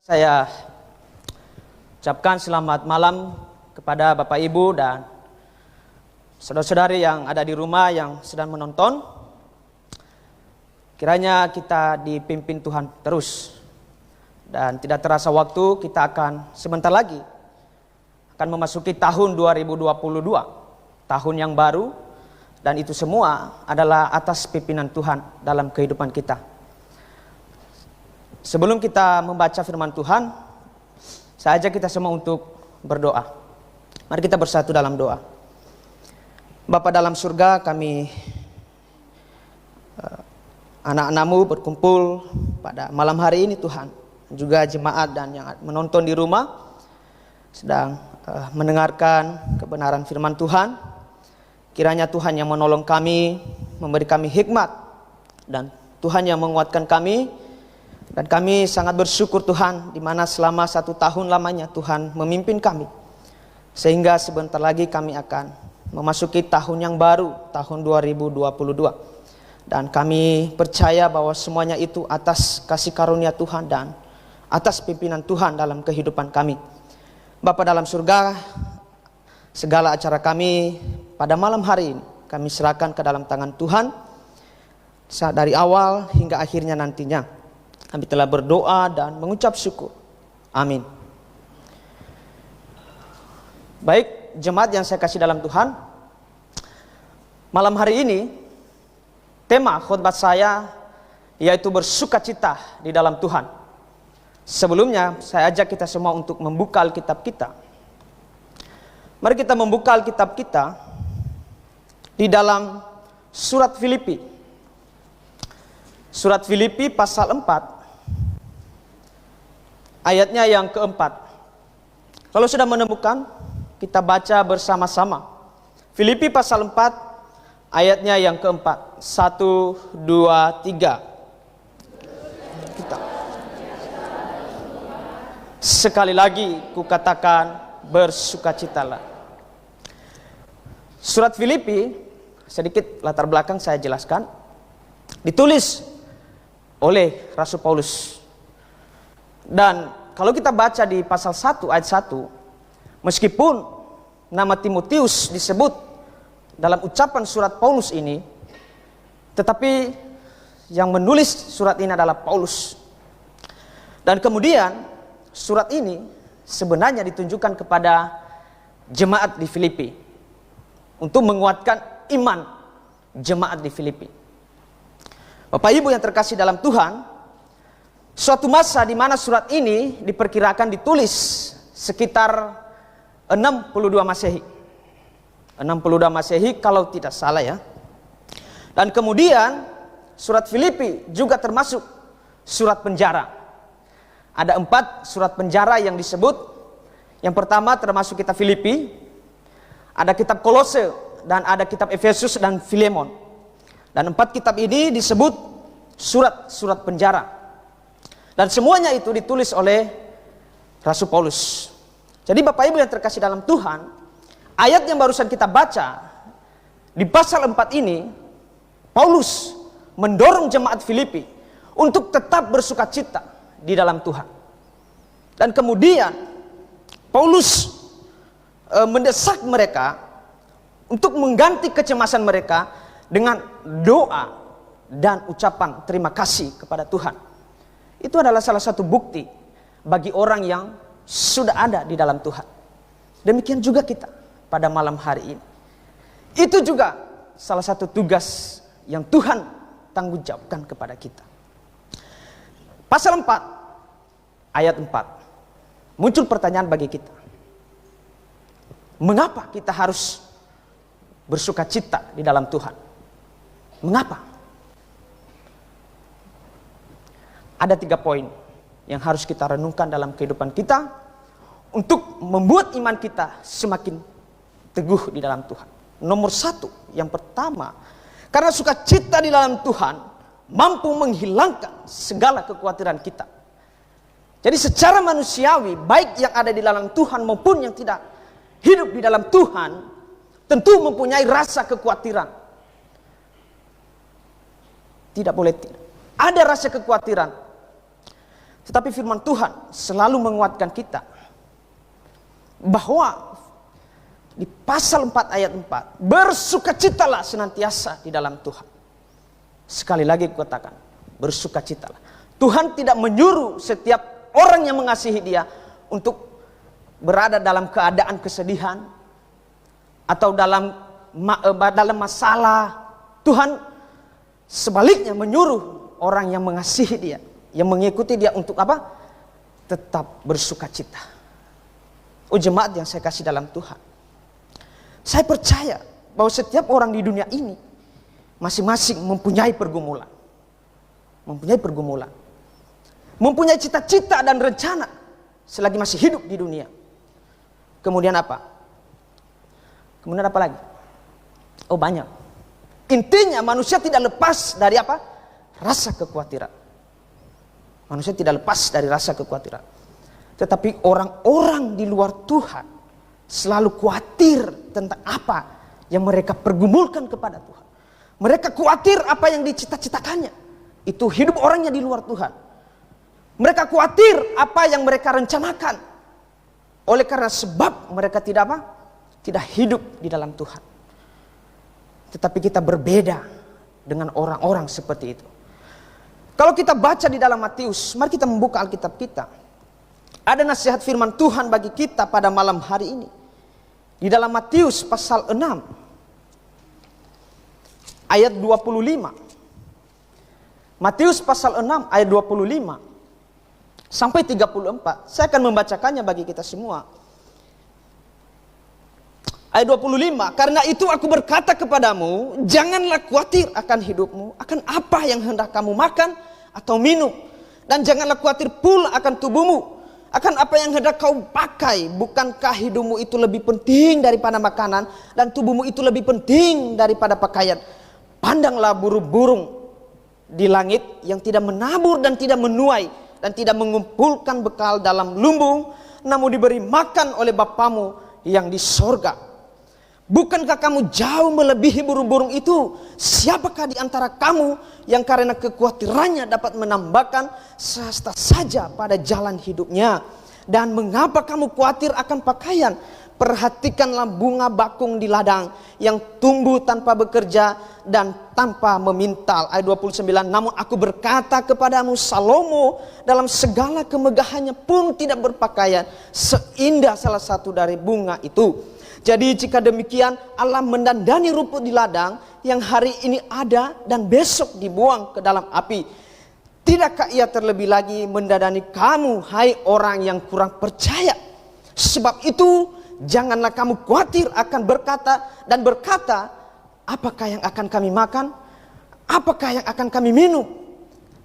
Saya ucapkan selamat malam kepada Bapak Ibu dan saudara-saudari yang ada di rumah yang sedang menonton. Kiranya kita dipimpin Tuhan terus. Dan tidak terasa waktu, kita akan sebentar lagi akan memasuki tahun 2022, tahun yang baru, dan itu semua adalah atas pimpinan Tuhan dalam kehidupan kita. Sebelum kita membaca firman Tuhan, saya ajak kita semua untuk berdoa. Mari kita bersatu dalam doa. Bapa dalam surga, kami anak-anak-Mu berkumpul pada malam hari ini Tuhan. Juga jemaat dan yang menonton di rumah sedang mendengarkan kebenaran firman Tuhan. Kiranya Tuhan yang menolong kami, memberi kami hikmat, dan Tuhan yang menguatkan kami. Dan kami sangat bersyukur Tuhan, di mana selama 1 tahun lamanya Tuhan memimpin kami. Sehingga sebentar lagi kami akan memasuki tahun yang baru, tahun 2022. Dan kami percaya bahwa semuanya itu atas kasih karunia Tuhan dan atas pimpinan Tuhan dalam kehidupan kami. Bapa dalam surga, segala acara kami pada malam hari ini kami serahkan ke dalam tangan Tuhan. Dari awal hingga akhirnya nantinya. Kami telah berdoa dan mengucap syukur. Amin. Baik, jemaat yang saya kasih dalam Tuhan, malam hari ini tema khotbah saya yaitu bersukacita di dalam Tuhan. Sebelumnya saya ajak kita semua untuk membuka Alkitab kita. Mari kita membuka Alkitab kita di dalam surat Filipi. Surat Filipi pasal 4 ayatnya yang keempat. Kalau sudah menemukan, kita baca bersama-sama. Filipi pasal 4 ayatnya yang keempat. 1, 2, 3. Kita. Sekali lagi kukatakan, bersukacitalah. Surat Filipi, sedikit latar belakang saya jelaskan, ditulis oleh Rasul Paulus. Dan kalau kita baca di pasal 1 ayat 1, meskipun nama Timotius disebut dalam ucapan surat Paulus ini, tetapi yang menulis surat ini adalah Paulus. Dan kemudian surat ini sebenarnya ditunjukkan kepada jemaat di Filipi untuk menguatkan iman jemaat di Filipi. Bapak Ibu yang terkasih dalam Tuhan, suatu masa di mana surat ini diperkirakan ditulis sekitar 62 Masehi. 62 Masehi kalau tidak salah ya. Dan kemudian surat Filipi juga termasuk surat penjara. Ada 4 surat penjara yang disebut. Yang pertama termasuk kitab Filipi, ada kitab Kolose, dan ada kitab Efesus dan Filemon. Dan 4 kitab ini disebut surat-surat penjara. Dan semuanya itu ditulis oleh Rasul Paulus. Jadi Bapak Ibu yang terkasih dalam Tuhan, ayat yang barusan kita baca di pasal 4 ini, Paulus mendorong jemaat Filipi untuk tetap bersukacita di dalam Tuhan. Dan kemudian Paulus mendesak mereka untuk mengganti kecemasan mereka dengan doa dan ucapan terima kasih kepada Tuhan. Itu adalah salah satu bukti bagi orang yang sudah ada di dalam Tuhan. Demikian juga kita pada malam hari ini. Itu juga salah satu tugas yang Tuhan tanggung jawabkan kepada kita. Pasal 4 ayat 4. Muncul pertanyaan bagi kita. Mengapa kita harus bersukacita di dalam Tuhan? Mengapa? Ada 3 poin yang harus kita renungkan dalam kehidupan kita untuk membuat iman kita semakin teguh di dalam Tuhan. Nomor 1, yang pertama, karena sukacita di dalam Tuhan mampu menghilangkan segala kekhawatiran kita. Jadi secara manusiawi, baik yang ada di dalam Tuhan maupun yang tidak hidup di dalam Tuhan, tentu mempunyai rasa kekhawatiran. Tidak boleh tidak. Ada rasa kekhawatiran. Tetapi firman Tuhan selalu menguatkan kita bahwa di pasal 4 ayat 4, bersukacitalah senantiasa di dalam Tuhan. Sekali lagi kukatakan, bersukacitalah. Tuhan tidak menyuruh setiap orang yang mengasihi Dia untuk berada dalam keadaan kesedihan atau dalam masalah. Tuhan sebaliknya menyuruh orang yang mengasihi Dia, yang mengikuti Dia untuk apa? Tetap bersukacita. Oh jemaat yang saya kasih dalam Tuhan, saya percaya bahwa setiap orang di dunia ini masing-masing mempunyai pergumulan. Mempunyai pergumulan. Mempunyai cita-cita dan rencana selagi masih hidup di dunia. Kemudian apa? Kemudian apa lagi? Oh banyak. Intinya manusia tidak lepas dari apa? Rasa kekhawatiran. Manusia tidak lepas dari rasa kekhawatiran. Tetapi orang-orang di luar Tuhan selalu khawatir tentang apa yang mereka pergumulkan kepada Tuhan. Mereka khawatir apa yang dicita-citakannya. Itu hidup orangnya di luar Tuhan. Mereka khawatir apa yang mereka rencanakan. Oleh karena sebab mereka tidak apa? Tidak hidup di dalam Tuhan. Tetapi kita berbeda dengan orang-orang seperti itu. Kalau kita baca di dalam Matius, mari kita membuka Alkitab kita. Ada nasihat firman Tuhan bagi kita pada malam hari ini. Di dalam Matius pasal 6 ayat 25. Matius pasal 6 ayat 25 sampai 34. Saya akan membacakannya bagi kita semua. Ayat 25, karena itu aku berkata kepadamu, janganlah khawatir akan hidupmu, akan apa yang hendak kamu makan atau minum. Dan janganlah khawatir pula akan tubuhmu, akan apa yang hendak kau pakai. Bukankah hidupmu itu lebih penting daripada makanan, dan tubuhmu itu lebih penting daripada pakaian? Pandanglah burung-burung di langit yang tidak menabur dan tidak menuai, dan tidak mengumpulkan bekal dalam lumbung, namun diberi makan oleh Bapamu yang di sorga. Bukankah kamu jauh melebihi burung-burung itu? Siapakah di antara kamu yang karena kekhawatirannya dapat menambahkan sehasta saja pada jalan hidupnya? Dan mengapa kamu khawatir akan pakaian? Perhatikanlah bunga bakung di ladang yang tumbuh tanpa bekerja dan tanpa memintal. Ayat 29, namun aku berkata kepadamu, Salomo dalam segala kemegahannya pun tidak berpakaian seindah salah satu dari bunga itu. Jadi jika demikian Allah mendandani rumput di ladang yang hari ini ada dan besok dibuang ke dalam api, tidakkah Ia terlebih lagi mendandani kamu, hai orang yang kurang percaya? Sebab itu janganlah kamu khawatir akan berkata, apakah yang akan kami makan? Apakah yang akan kami minum?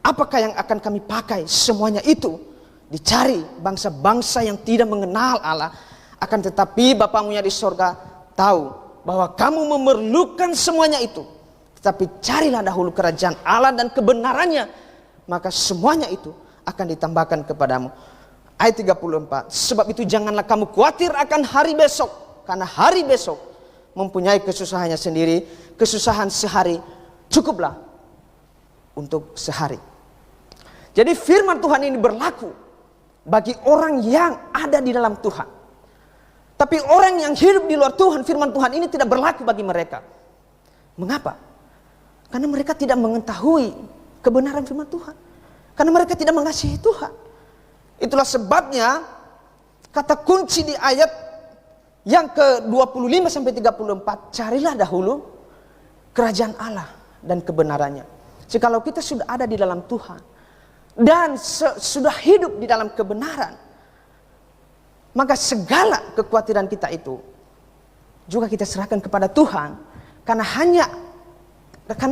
Apakah yang akan kami pakai? Semuanya itu dicari bangsa-bangsa yang tidak mengenal Allah. Akan tetapi Bapamu yang di sorga tahu bahwa kamu memerlukan semuanya itu. Tetapi carilah dahulu kerajaan Allah dan kebenarannya, maka semuanya itu akan ditambahkan kepadamu. Ayat 34, sebab itu janganlah kamu khawatir akan hari besok, karena hari besok mempunyai kesusahannya sendiri. Kesusahan sehari cukuplah untuk sehari. Jadi firman Tuhan ini berlaku bagi orang yang ada di dalam Tuhan. Tapi orang yang hidup di luar Tuhan, firman Tuhan ini tidak berlaku bagi mereka. Mengapa? Karena mereka tidak mengetahui kebenaran firman Tuhan. Karena mereka tidak mengasihi Tuhan. Itulah sebabnya kata kunci di ayat yang ke-25 sampai 34, carilah dahulu kerajaan Allah dan kebenarannya. Jikalau kita sudah ada di dalam Tuhan dan sudah hidup di dalam kebenaran, maka segala kekhawatiran kita itu juga kita serahkan kepada Tuhan. Karena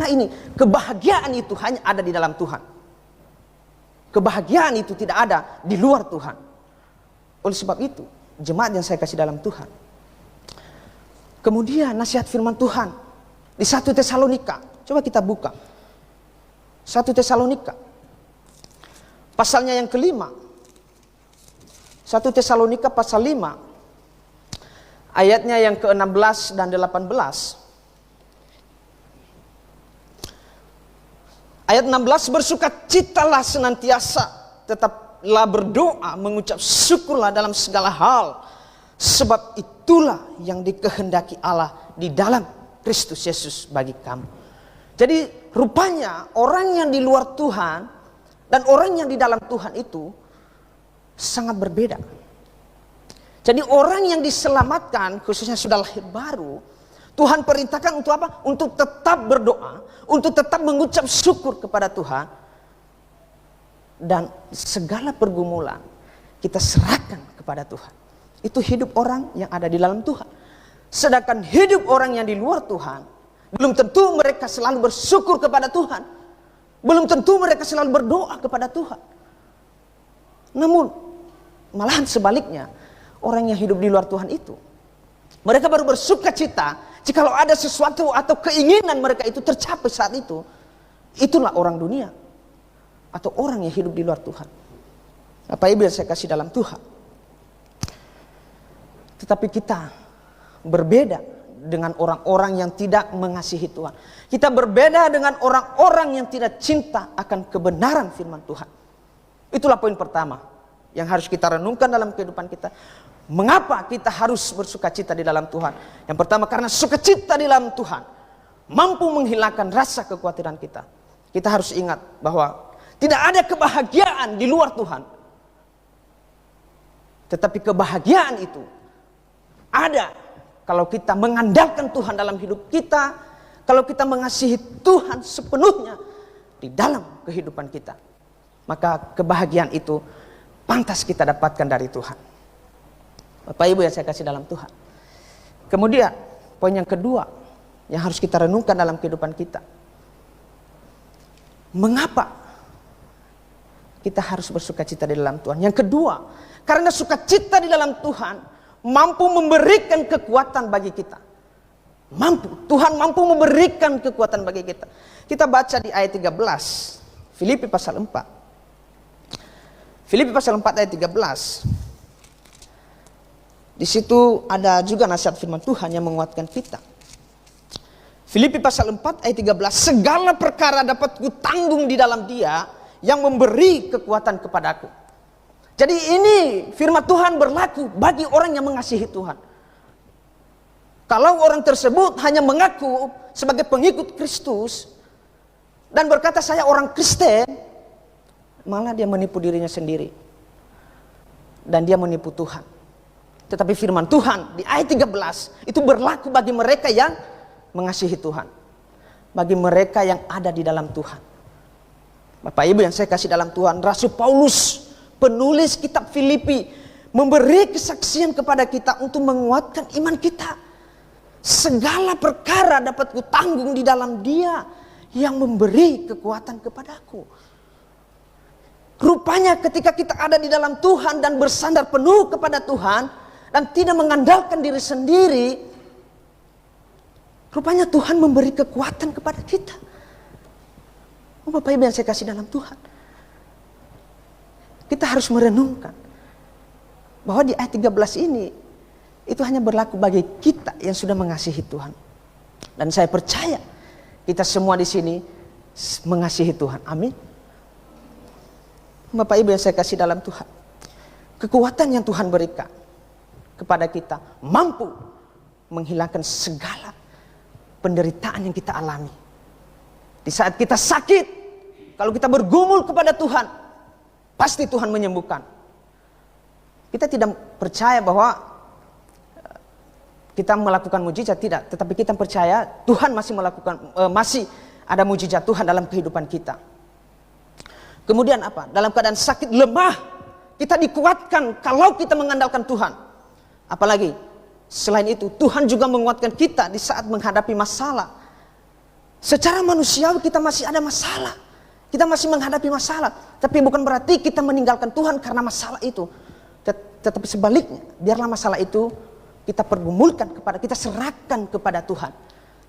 ini kebahagiaan itu hanya ada di dalam Tuhan. Kebahagiaan itu tidak ada di luar Tuhan. Oleh sebab itu, jemaat yang saya kasih dalam Tuhan, kemudian nasihat firman Tuhan di 1 Tesalonika. Coba kita buka 1 Tesalonika pasalnya yang kelima. 1 Tesalonika pasal 5 ayatnya yang ke-16 dan 18. Ayat 16, bersukacitalah senantiasa, tetap Tetaplah berdoa, mengucap syukurlah dalam segala hal. Sebab itulah yang dikehendaki Allah di dalam Kristus Yesus bagi kamu. Jadi rupanya orang yang di luar Tuhan dan orang yang di dalam Tuhan itu sangat berbeda. Jadi orang yang diselamatkan, khususnya sudah lahir baru, Tuhan perintahkan untuk apa? Untuk tetap berdoa, untuk tetap mengucap syukur kepada Tuhan. Dan segala pergumulan kita serahkan kepada Tuhan. Itu hidup orang yang ada di dalam Tuhan. Sedangkan hidup orang yang di luar Tuhan, belum tentu mereka selalu bersyukur kepada Tuhan. Belum tentu mereka selalu berdoa kepada Tuhan. Namun malahan sebaliknya, orang yang hidup di luar Tuhan itu, mereka baru bersuka cita jikalau ada sesuatu atau keinginan mereka itu tercapai saat itu. Itulah orang dunia atau orang yang hidup di luar Tuhan. Bapak Ibu yang saya kasih dalam Tuhan, tetapi kita berbeda dengan orang-orang yang tidak mengasihi Tuhan. Kita berbeda dengan orang-orang yang tidak cinta akan kebenaran firman Tuhan. Itulah poin pertama yang harus kita renungkan dalam kehidupan kita. Mengapa kita harus bersukacita di dalam Tuhan? Yang pertama, karena sukacita di dalam Tuhan mampu menghilangkan rasa kekhawatiran kita. Kita harus ingat bahwa tidak ada kebahagiaan di luar Tuhan. Tetapi kebahagiaan itu ada kalau kita mengandalkan Tuhan dalam hidup kita, kalau kita mengasihi Tuhan sepenuhnya di dalam kehidupan kita. Maka kebahagiaan itu pantas kita dapatkan dari Tuhan. Bapak Ibu yang saya kasih dalam Tuhan. Kemudian poin yang kedua yang harus kita renungkan dalam kehidupan kita. Mengapa kita harus bersukacita di dalam Tuhan? Yang kedua, karena sukacita di dalam Tuhan mampu memberikan kekuatan bagi kita. Tuhan mampu memberikan kekuatan bagi kita. Kita baca di ayat 13, Filipi pasal 4. Filipi pasal 4 ayat 13. Di situ ada juga nasihat firman Tuhan yang menguatkan kita. Filipi pasal 4 ayat 13, segala perkara dapat kutanggung di dalam Dia yang memberi kekuatan kepadaku. Jadi ini firman Tuhan berlaku bagi orang yang mengasihi Tuhan. Kalau orang tersebut hanya mengaku sebagai pengikut Kristus dan berkata saya orang Kristen, malah dia menipu dirinya sendiri. Dan dia menipu Tuhan. Tetapi firman Tuhan di ayat 13 itu berlaku bagi mereka yang mengasihi Tuhan. Bagi mereka yang ada di dalam Tuhan. Bapak Ibu yang saya kasih dalam Tuhan, Rasul Paulus, penulis kitab Filipi, memberi kesaksian kepada kita untuk menguatkan iman kita. Segala perkara dapat kutanggung di dalam Dia yang memberi kekuatan kepadaku. Rupanya ketika kita ada di dalam Tuhan dan bersandar penuh kepada Tuhan dan tidak mengandalkan diri sendiri, rupanya Tuhan memberi kekuatan kepada kita. Oh, Bapak Ibu yang saya kasih dalam Tuhan, kita harus merenungkan bahwa di ayat 13 ini itu hanya berlaku bagi kita yang sudah mengasihi Tuhan. Dan saya percaya kita semua di sini mengasihi Tuhan. Amin. Bapak Ibu yang saya kasih dalam Tuhan, kekuatan yang Tuhan berikan kepada kita mampu menghilangkan segala penderitaan yang kita alami. Di saat kita sakit, kalau kita bergumul kepada Tuhan, pasti Tuhan menyembuhkan. Kita tidak percaya bahwa kita melakukan mujizat, tidak. Tetapi kita percaya Tuhan masih ada mujizat Tuhan dalam kehidupan kita. Kemudian apa? Dalam keadaan sakit lemah, kita dikuatkan kalau kita mengandalkan Tuhan. Apalagi selain itu, Tuhan juga menguatkan kita di saat menghadapi masalah. Secara manusiawi kita masih ada masalah. Kita masih menghadapi masalah. Tapi bukan berarti kita meninggalkan Tuhan karena masalah itu. Tetapi sebaliknya, biarlah masalah itu kita pergumulkan kita serahkan kepada Tuhan.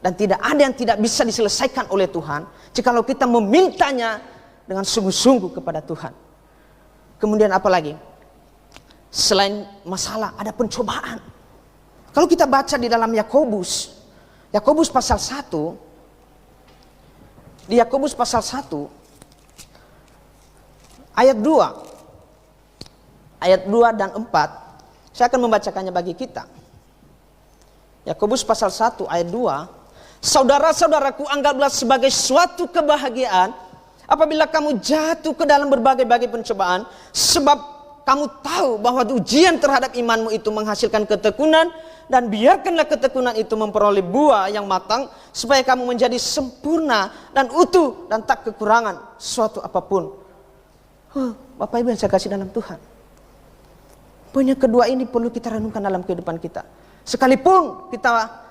Dan tidak ada yang tidak bisa diselesaikan oleh Tuhan jikalau kita memintanya dengan sungguh-sungguh kepada Tuhan. Kemudian apa lagi? Selain masalah, ada pencobaan. Kalau kita baca di dalam Yakobus pasal 1, di Yakobus pasal 1 ayat 2, ayat 2 dan 4. Saya akan membacakannya bagi kita. Yakobus pasal 1 ayat 2. Saudara-saudaraku, anggaplah sebagai suatu kebahagiaan apabila kamu jatuh ke dalam berbagai-bagai pencobaan, sebab kamu tahu bahwa ujian terhadap imanmu itu menghasilkan ketekunan, dan biarkanlah ketekunan itu memperoleh buah yang matang, supaya kamu menjadi sempurna dan utuh dan tak kekurangan suatu apapun. Bapak Ibu yang saya kasih dalam Tuhan, poin yang kedua ini perlu kita renungkan dalam kehidupan kita. Sekalipun kita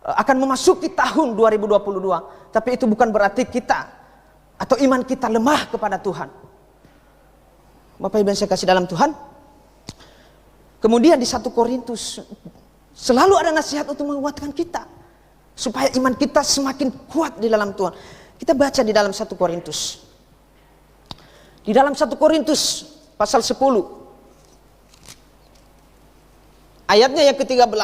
akan memasuki tahun 2022, tapi itu bukan berarti kita atau iman kita lemah kepada Tuhan. Bapak Ibu yang saya kasih dalam Tuhan, kemudian di 1 Korintus selalu ada nasihat untuk menguatkan kita supaya iman kita semakin kuat di dalam Tuhan. Kita baca di dalam 1 Korintus. Di dalam 1 Korintus pasal 10 ayatnya yang ke-13.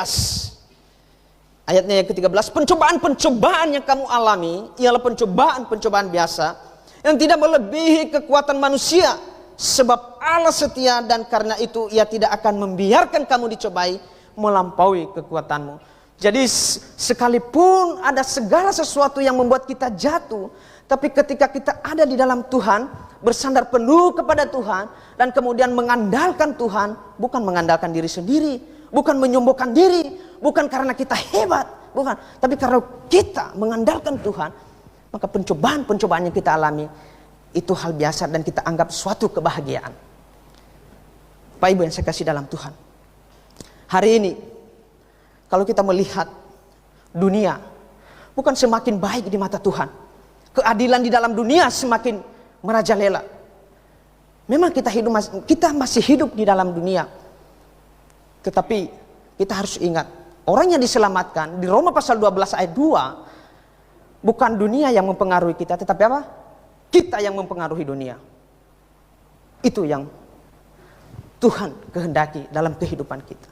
Ayatnya yang ke-13, pencobaan-pencobaan yang kamu alami ialah pencobaan-pencobaan biasa yang tidak melebihi kekuatan manusia, sebab Allah setia dan karena itu Ia tidak akan membiarkan kamu dicobai melampaui kekuatanmu. Jadi sekalipun ada segala sesuatu yang membuat kita jatuh, tapi ketika kita ada di dalam Tuhan, bersandar penuh kepada Tuhan dan kemudian mengandalkan Tuhan, bukan mengandalkan diri sendiri, bukan menyombongkan diri, bukan karena kita hebat, bukan, tapi karena kita mengandalkan Tuhan, maka pencobaan-pencobaan yang kita alami itu hal biasa dan kita anggap suatu kebahagiaan. Bapak Ibu yang saya kasih dalam Tuhan, hari ini kalau kita melihat dunia bukan semakin baik di mata Tuhan, keadilan di dalam dunia semakin merajalela. Memang kita masih hidup di dalam dunia, tetapi kita harus ingat, orang yang diselamatkan di Roma pasal 12 ayat 2, bukan dunia yang mempengaruhi kita, tetapi apa? Kita yang mempengaruhi dunia. Itu yang Tuhan kehendaki dalam kehidupan kita.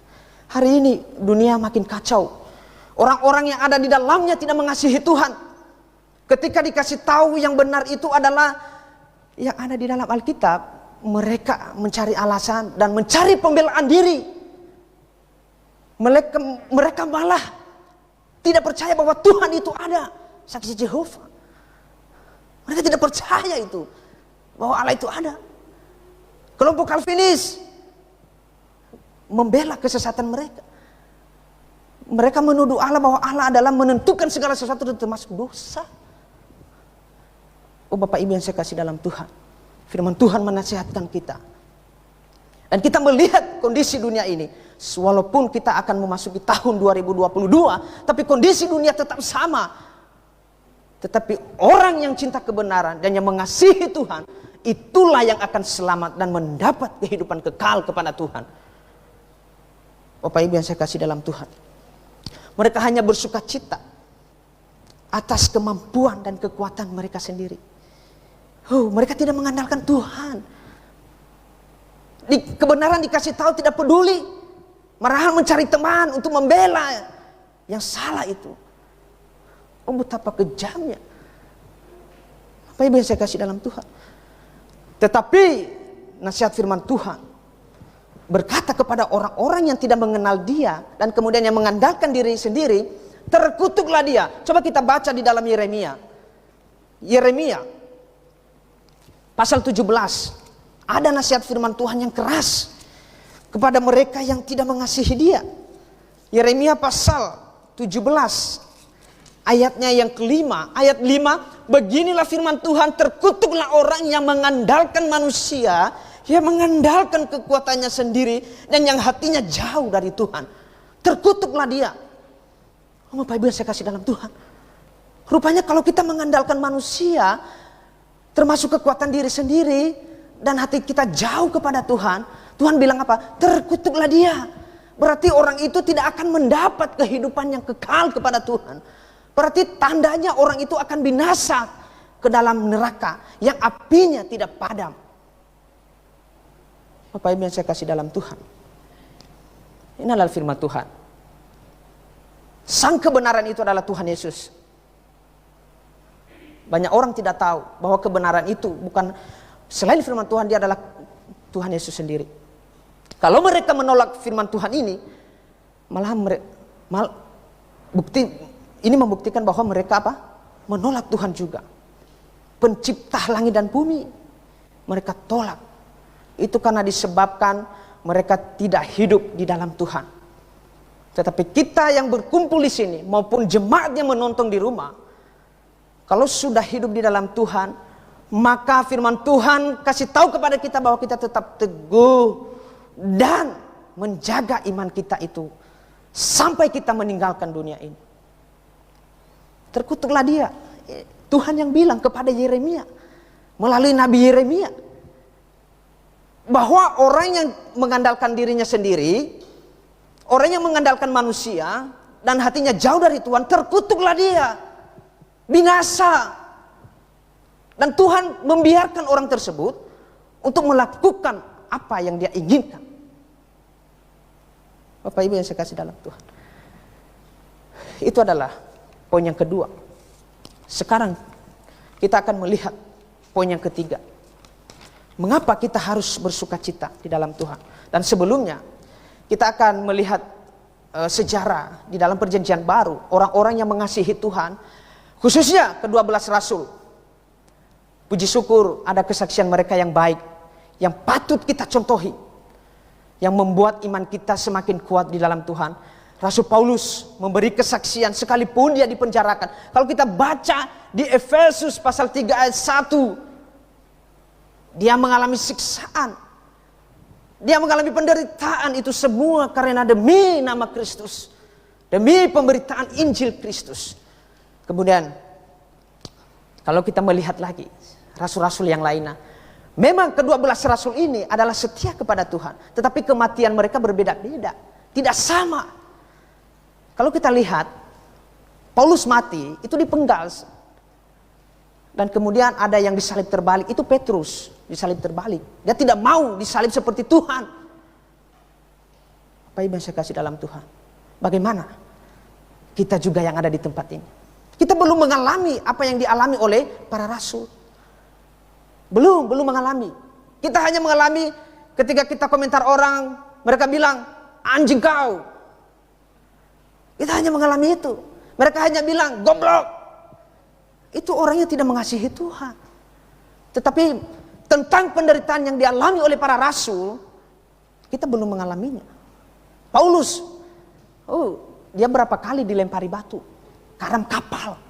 Hari ini dunia makin kacau. Orang-orang yang ada di dalamnya tidak mengasihi Tuhan. Ketika dikasih tahu yang benar itu adalah yang ada di dalam Alkitab, mereka mencari alasan dan mencari pembelaan diri. Mereka malah tidak percaya bahwa Tuhan itu ada, saksi Jehovah. Mereka tidak percaya itu, bahwa Allah itu ada. Kelompok Calvinis membela kesesatan mereka. Mereka menuduh Allah bahwa Allah adalah menentukan segala sesuatu termasuk dosa. Oh Bapak Ibu yang saya kasih dalam Tuhan, firman Tuhan menasihatkan kita. Dan kita melihat kondisi dunia ini, walaupun kita akan memasuki tahun 2022, tapi kondisi dunia tetap sama. Tetapi orang yang cinta kebenaran dan yang mengasihi Tuhan, itulah yang akan selamat dan mendapat kehidupan kekal kepada Tuhan. Bapak Ibu yang saya kasih dalam Tuhan, mereka hanya bersuka cita atas kemampuan dan kekuatan mereka sendiri. Mereka tidak mengandalkan Tuhan. Kebenaran dikasih tahu tidak peduli, malahan mencari teman untuk membela yang salah itu. Betapa kejamnya. Bapak Ibu yang saya kasih dalam Tuhan. Tetapi nasihat firman Tuhan berkata kepada orang-orang yang tidak mengenal Dia dan kemudian yang mengandalkan diri sendiri, terkutuklah dia. Coba kita baca di dalam Yeremia. Yeremia pasal 17. Ada nasihat firman Tuhan yang keras kepada mereka yang tidak mengasihi Dia. Yeremia pasal 17 ayatnya yang kelima, ayat 5, beginilah firman Tuhan, terkutuklah orang yang mengandalkan manusia, yang mengandalkan kekuatannya sendiri, dan yang hatinya jauh dari Tuhan. Terkutuklah dia. Bapak Ibu yang saya kasih dalam Tuhan, rupanya kalau kita mengandalkan manusia, termasuk kekuatan diri sendiri, dan hati kita jauh kepada Tuhan, Tuhan bilang apa? Terkutuklah dia. Berarti orang itu tidak akan mendapat kehidupan yang kekal kepada Tuhan. Berarti tandanya orang itu akan binasa ke dalam neraka yang apinya tidak padam. Bapak Ibu yang saya kasih dalam Tuhan, ini adalah firman Tuhan. Sang kebenaran itu adalah Tuhan Yesus. Banyak orang tidak tahu bahwa kebenaran itu bukan selain firman Tuhan, dia adalah Tuhan Yesus sendiri. Kalau mereka menolak firman Tuhan ini, ini membuktikan bahwa mereka apa? Menolak Tuhan juga. Pencipta langit dan bumi, mereka tolak. Itu karena disebabkan mereka tidak hidup di dalam Tuhan. Tetapi kita yang berkumpul di sini maupun jemaat yang menonton di rumah, kalau sudah hidup di dalam Tuhan, maka firman Tuhan kasih tahu kepada kita bahwa kita tetap teguh dan menjaga iman kita itu sampai kita meninggalkan dunia ini. Terkutuklah dia. Tuhan yang bilang kepada Yeremia melalui Nabi Yeremia bahwa orang yang mengandalkan dirinya sendiri, orang yang mengandalkan manusia dan hatinya jauh dari Tuhan, terkutuklah dia, binasa. Dan Tuhan membiarkan orang tersebut untuk melakukan apa yang dia inginkan. Bapak Ibu yang saya kasih dalam Tuhan, itu adalah poin yang kedua. Sekarang kita akan melihat poin yang ketiga. Mengapa kita harus bersuka cita di dalam Tuhan? Dan sebelumnya kita akan melihat sejarah di dalam perjanjian baru, orang-orang yang mengasihi Tuhan, khususnya ke-12 rasul. Puji syukur ada kesaksian mereka yang baik, yang patut kita contohi, yang membuat iman kita semakin kuat di dalam Tuhan. Rasul Paulus memberi kesaksian sekalipun dia dipenjarakan. Kalau kita baca di Efesus pasal 3 ayat 1, dia mengalami siksaan, dia mengalami penderitaan, itu semua karena demi nama Kristus, demi pemberitaan Injil Kristus. Kemudian kalau kita melihat lagi rasul-rasul yang lainnya, memang ke-12 rasul ini adalah setia kepada Tuhan, tetapi kematian mereka berbeda-beda, tidak sama. Kalau kita lihat, Paulus mati itu dipenggal, dan kemudian ada yang disalib terbalik, itu Petrus disalib terbalik. Dia tidak mau disalib seperti Tuhan. Apa yang saya kasih dalam Tuhan? Bagaimana kita juga yang ada di tempat ini? Kita belum mengalami apa yang dialami oleh para rasul. Belum mengalami. Kita hanya mengalami ketika kita komentar orang, mereka bilang, anjing kau. Kita hanya mengalami itu. Mereka hanya bilang, goblok. Itu orangnya tidak mengasihi Tuhan. Tetapi tentang penderitaan yang dialami oleh para rasul, kita belum mengalaminya. Paulus, dia berapa kali dilempari batu, karam kapal.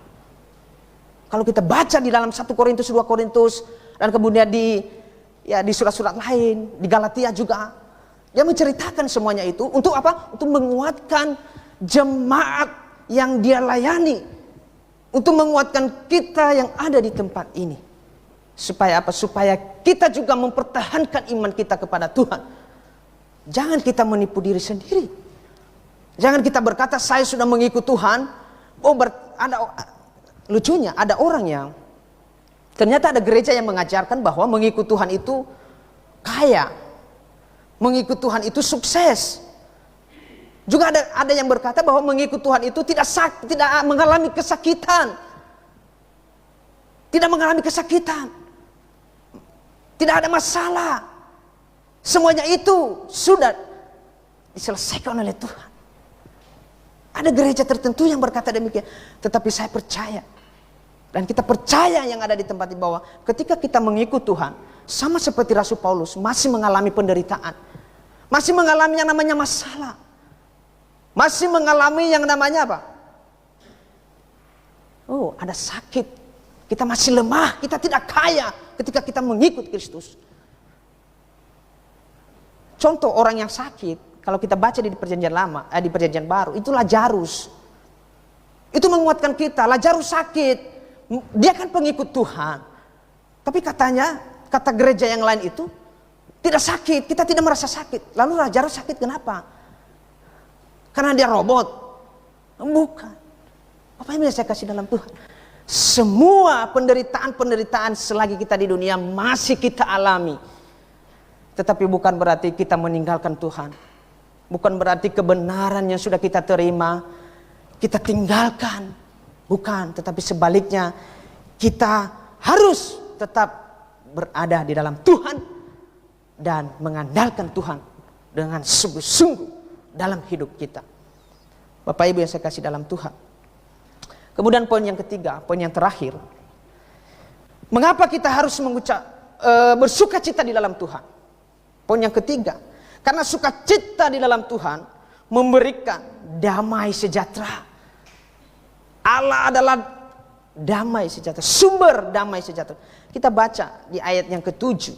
Kalau kita baca di dalam 1 Korintus, 2 Korintus, dan kemudian di surat-surat lain, di Galatia juga, dia menceritakan semuanya itu untuk apa? Untuk menguatkan jemaat yang dia layani, untuk menguatkan kita yang ada di tempat ini. Supaya apa? Supaya kita juga mempertahankan iman kita kepada Tuhan. Jangan kita menipu diri sendiri. Jangan kita berkata saya sudah mengikut Tuhan. Lucunya ada orang yang ternyata ada gereja yang mengajarkan bahwa mengikut Tuhan itu kaya, mengikut Tuhan itu sukses. Juga ada yang berkata bahwa mengikut Tuhan itu tidak mengalami kesakitan. Tidak mengalami kesakitan. Tidak ada masalah. Semuanya itu sudah diselesaikan oleh Tuhan. Ada gereja tertentu yang berkata demikian. Tetapi saya percaya, dan kita percaya yang ada di tempat ini, bahwa ketika kita mengikut Tuhan, sama seperti Rasul Paulus, masih mengalami penderitaan, masih mengalami yang namanya masalah, masih mengalami yang namanya apa? Ada sakit. Kita masih lemah, kita tidak kaya ketika kita mengikut Kristus. Contoh orang yang sakit, kalau kita baca di perjanjian lama, di perjanjian baru, itu Lazarus. Itu menguatkan kita. Lazarus sakit, dia kan pengikut Tuhan. Tapi kata gereja yang lain itu tidak sakit, kita tidak merasa sakit. Lalu Lazarus sakit kenapa? Karena dia robot? Bukan. Apa yang saya kasih dalam Tuhan? Semua penderitaan-penderitaan selagi kita di dunia masih kita alami. Tetapi bukan berarti kita meninggalkan Tuhan. Bukan berarti kebenaran yang sudah kita terima kita tinggalkan. Bukan, tetapi sebaliknya kita harus tetap berada di dalam Tuhan dan mengandalkan Tuhan dengan sungguh-sungguh dalam hidup kita. Bapak Ibu yang saya kasih dalam Tuhan. Kemudian poin yang ketiga, poin yang terakhir. Mengapa kita harus bersuka cita di dalam Tuhan? Poin yang ketiga, karena sukacita di dalam Tuhan memberikan damai sejahtera. Allah adalah damai sejahtera, sumber damai sejahtera. Kita baca di ayat yang ke-7.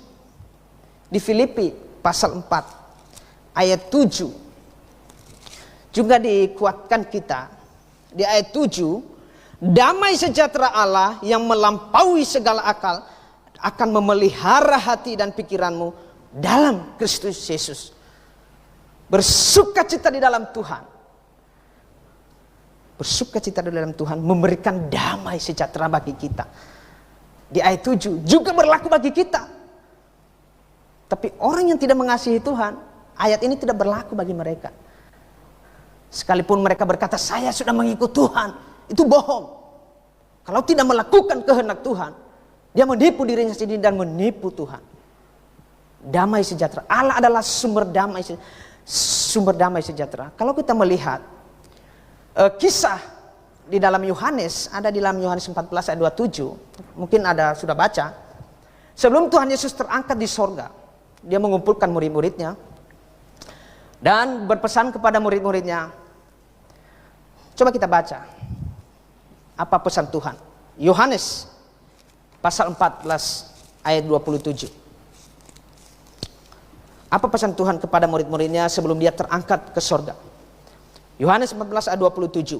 Di Filipi pasal 4 ayat 7. Juga dikuatkan kita di ayat 7. Damai sejahtera Allah yang melampaui segala akal akan memelihara hati dan pikiranmu dalam Kristus Yesus. Bersukacita di dalam Tuhan. Bersukacita di dalam Tuhan memberikan damai sejahtera bagi kita. Di ayat 7 juga berlaku bagi kita. Tapi orang yang tidak mengasihi Tuhan, ayat ini tidak berlaku bagi mereka. Sekalipun mereka berkata, saya sudah mengikut Tuhan. Itu bohong. Kalau tidak melakukan kehendak Tuhan, dia menipu dirinya sendiri dan menipu Tuhan. Damai sejahtera. Allah adalah sumber damai sejahtera. Kalau kita melihat kisah di dalam Yohanes, ada di dalam Yohanes 14 ayat 27. Mungkin ada sudah baca. Sebelum Tuhan Yesus terangkat di sorga, dia mengumpulkan murid-muridnya dan berpesan kepada murid-muridnya. Coba kita baca. Apa pesan Tuhan? Yohanes pasal 14 ayat 27. Apa pesan Tuhan kepada murid-muridnya sebelum dia terangkat ke sorga? Yohanes 14 ayat 27.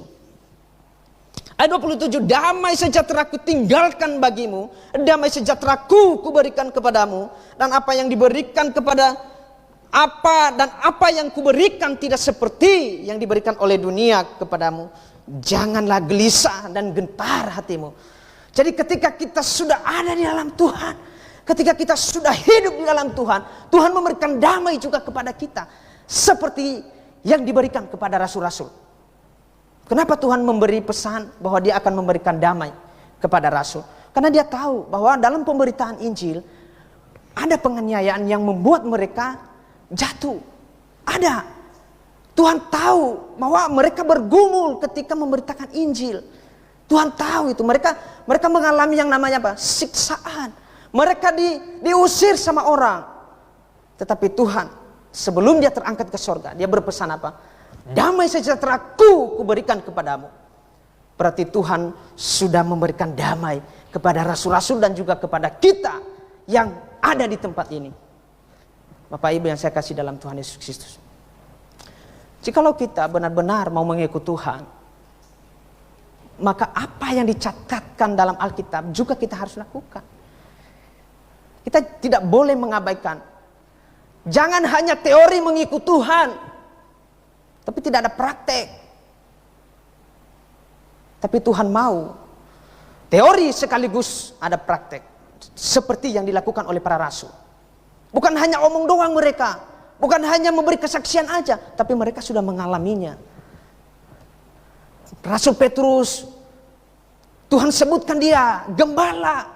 Ayat 27, damai sejahtera-Ku tinggalkan bagimu, damai sejahtera-Ku kuberikan kepadamu, dan apa yang diberikan apa yang kuberikan tidak seperti yang diberikan oleh dunia kepadamu. Janganlah gelisah dan gentar hatimu. Jadi ketika kita sudah ada di dalam Tuhan, ketika kita sudah hidup di dalam Tuhan, Tuhan memberikan damai juga kepada kita. Seperti yang diberikan kepada rasul-rasul. Kenapa Tuhan memberi pesan bahwa dia akan memberikan damai kepada rasul? Karena dia tahu bahwa dalam pemberitaan Injil, ada penganiayaan yang membuat mereka jatuh. Ada. Tuhan tahu bahwa mereka bergumul ketika memberitakan Injil. Tuhan tahu itu. Mereka mengalami yang namanya apa? Siksaan. Mereka diusir sama orang. Tetapi Tuhan sebelum dia terangkat ke sorga, dia berpesan apa? Damai sejahtera-Ku kuberikan kepadamu. Berarti Tuhan sudah memberikan damai kepada rasul-rasul dan juga kepada kita yang ada di tempat ini. Bapak Ibu yang saya kasih dalam Tuhan Yesus Kristus. Jikalau kita benar-benar mau mengikut Tuhan, maka apa yang dicatatkan dalam Alkitab juga kita harus lakukan. Kita tidak boleh mengabaikan. Jangan hanya teori mengikut Tuhan, tapi tidak ada praktek. Tapi Tuhan mau teori sekaligus ada praktek. Seperti yang dilakukan oleh para rasul. Bukan hanya omong doang mereka. Bukan hanya memberi kesaksian aja, tapi mereka sudah mengalaminya. Rasul Petrus, Tuhan sebutkan dia gembala.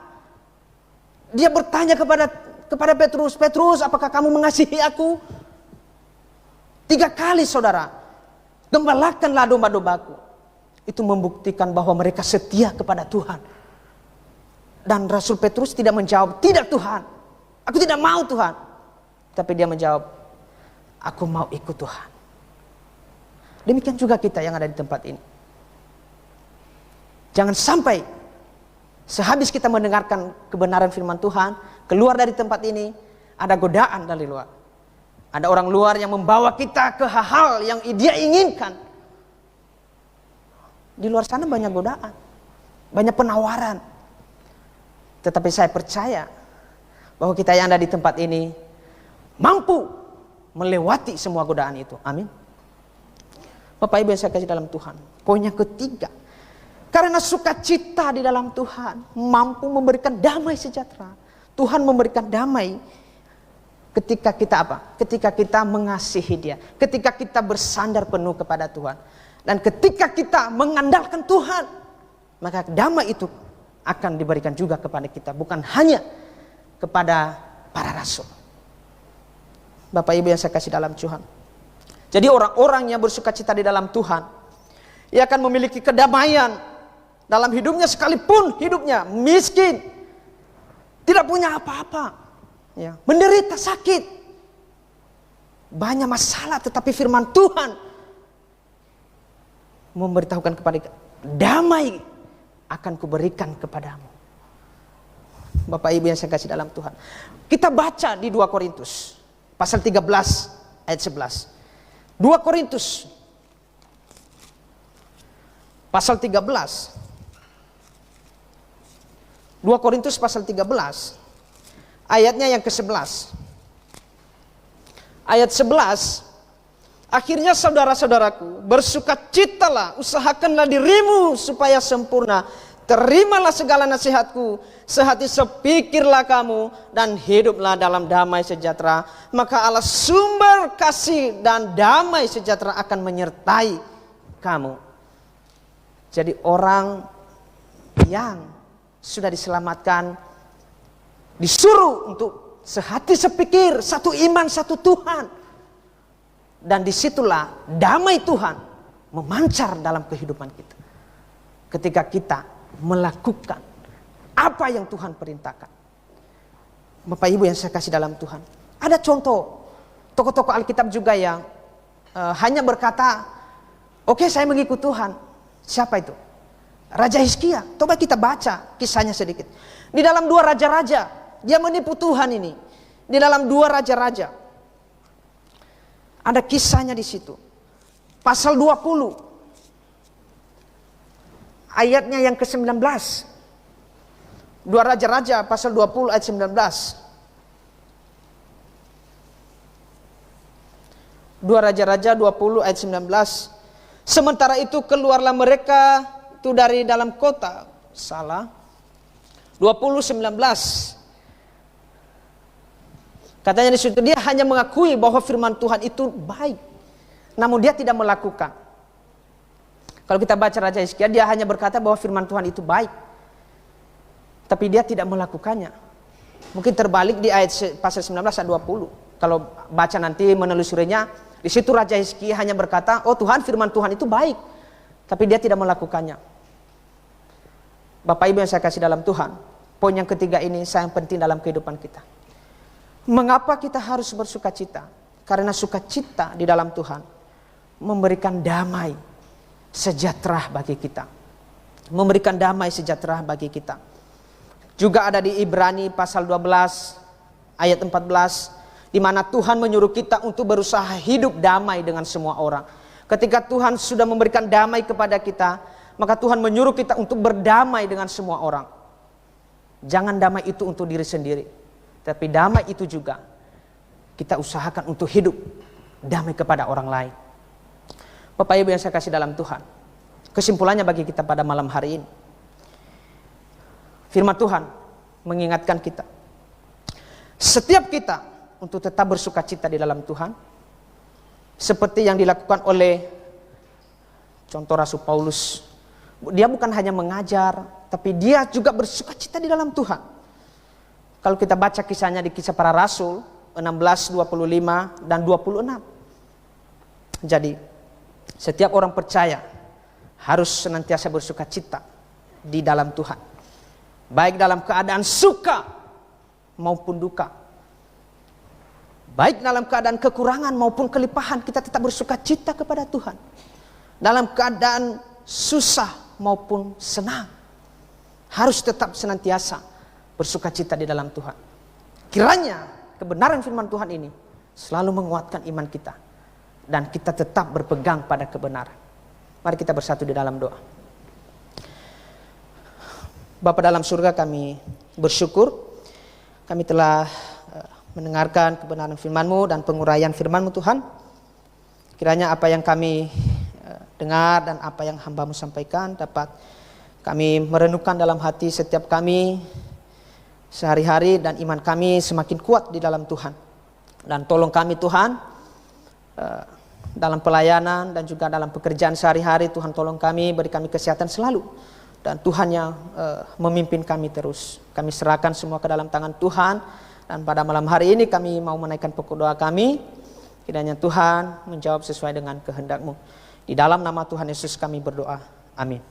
Dia bertanya kepada Petrus, Petrus, apakah kamu mengasihi aku? 3 kali saudara, gembalakanlah domba-dombaku. Itu membuktikan bahwa mereka setia kepada Tuhan. Dan Rasul Petrus tidak menjawab, tidak Tuhan, aku tidak mau Tuhan. Tapi dia menjawab, aku mau ikut Tuhan. Demikian juga kita yang ada di tempat ini. Jangan sampai sehabis kita mendengarkan kebenaran firman Tuhan, keluar dari tempat ini, ada godaan dari luar. Ada orang luar yang membawa kita ke hal-hal yang dia inginkan. Di luar sana banyak godaan, banyak penawaran. Tetapi saya percaya bahwa kita yang ada di tempat ini mampu melewati semua godaan itu. Amin. Bapak Ibu yang saya kasih dalam Tuhan. Poin yang ketiga. Karena sukacita di dalam Tuhan mampu memberikan damai sejahtera. Tuhan memberikan damai ketika kita apa? Ketika kita mengasihi Dia. Ketika kita bersandar penuh kepada Tuhan. Dan ketika kita mengandalkan Tuhan, maka damai itu akan diberikan juga kepada kita. Bukan hanya kepada para rasul. Bapak Ibu yang saya kasih dalam Tuhan. Jadi orang-orang yang bersuka cita di dalam Tuhan, ia akan memiliki kedamaian dalam hidupnya sekalipun hidupnya miskin, tidak punya apa-apa, ya, menderita sakit, banyak masalah, tetapi firman Tuhan memberitahukan kepada kita, damai akan kuberikan kepadamu. Bapak Ibu yang saya kasih dalam Tuhan. Kita baca di 2 Korintus pasal 13 ayat 11. 2 Korintus pasal 13. 2 Korintus pasal 13 ayatnya yang ke-11. Ayat 11, akhirnya saudara-saudaraku, bersukacitalah, usahakanlah dirimu supaya sempurna. Terimalah segala nasihatku, sehati sepikirlah kamu, dan hiduplah dalam damai sejahtera. Maka Allah sumber kasih dan damai sejahtera akan menyertai kamu. Jadi orang yang sudah diselamatkan disuruh untuk sehati sepikir, satu iman, satu Tuhan. Dan disitulah damai Tuhan memancar dalam kehidupan kita. Ketika kita melakukan apa yang Tuhan perintahkan. Bapak Ibu yang saya kasih dalam Tuhan. Ada contoh tokoh-tokoh Alkitab juga yang hanya berkata, oke, saya mengikut Tuhan. Siapa itu? Raja Hizkia. Coba kita baca kisahnya sedikit. Di dalam 2 raja-raja, dia menipu Tuhan ini. Di dalam 2 raja-raja, ada kisahnya di situ. Pasal 20. Ayatnya yang ke-19. 2 Raja-Raja pasal 20 ayat 19. 2 Raja-Raja 20 ayat 19. Sementara itu keluarlah mereka itu dari dalam kota. Salah. 20:19. Katanya di situ dia hanya mengakui bahwa firman Tuhan itu baik, namun dia tidak melakukan. Kalau kita baca Raja Hizkia, dia hanya berkata bahwa firman Tuhan itu baik, tapi dia tidak melakukannya. Mungkin terbalik di ayat pasal 19 ayat 20. Kalau baca nanti menelusurinya, di situ Raja Hizkia hanya berkata, oh Tuhan, firman Tuhan itu baik, tapi dia tidak melakukannya. Bapak Ibu yang saya kasih dalam Tuhan, poin yang ketiga ini sangat penting dalam kehidupan kita. Mengapa kita harus bersuka cita? Karena sukacita di dalam Tuhan memberikan damai sejahtera bagi kita. Memberikan damai sejahtera bagi kita. Juga ada di Ibrani pasal 12 ayat 14, di mana Tuhan menyuruh kita untuk berusaha hidup damai dengan semua orang. Ketika Tuhan sudah memberikan damai kepada kita, maka Tuhan menyuruh kita untuk berdamai dengan semua orang. Jangan damai itu untuk diri sendiri, tapi damai itu juga kita usahakan untuk hidup damai kepada orang lain. Bapak Ibu yang saya kasih dalam Tuhan, kesimpulannya bagi kita pada malam hari ini, firman Tuhan mengingatkan kita, setiap kita untuk tetap bersuka cita di dalam Tuhan, seperti yang dilakukan oleh contoh Rasul Paulus. Dia bukan hanya mengajar, tapi dia juga bersuka cita di dalam Tuhan. Kalau kita baca kisahnya di Kisah Para Rasul 16, 25 dan 26. Jadi setiap orang percaya harus senantiasa bersuka cita di dalam Tuhan, baik dalam keadaan suka maupun duka, baik dalam keadaan kekurangan maupun kelimpahan, kita tetap bersuka cita kepada Tuhan. Dalam keadaan susah maupun senang, harus tetap senantiasa bersuka cita di dalam Tuhan. Kiranya kebenaran firman Tuhan ini selalu menguatkan iman kita, dan kita tetap berpegang pada kebenaran. Mari kita bersatu di dalam doa. Bapa dalam surga, kami bersyukur kami telah mendengarkan kebenaran firman-Mu dan penguraian firman-Mu Tuhan. Kiranya apa yang kami dengar dan apa yang hamba-Mu sampaikan dapat kami merenungkan dalam hati setiap kami sehari-hari, dan iman kami semakin kuat di dalam Tuhan. Dan tolong kami Tuhan, dalam pelayanan dan juga dalam pekerjaan sehari-hari. Tuhan tolong kami, beri kami kesehatan selalu, dan Tuhan yang memimpin kami terus. Kami serahkan semua ke dalam tangan Tuhan, Dan pada malam hari ini kami mau menaikkan pokok doa kami. Kiranya Tuhan menjawab sesuai dengan kehendak-Mu. Di dalam nama Tuhan Yesus kami berdoa. Amin.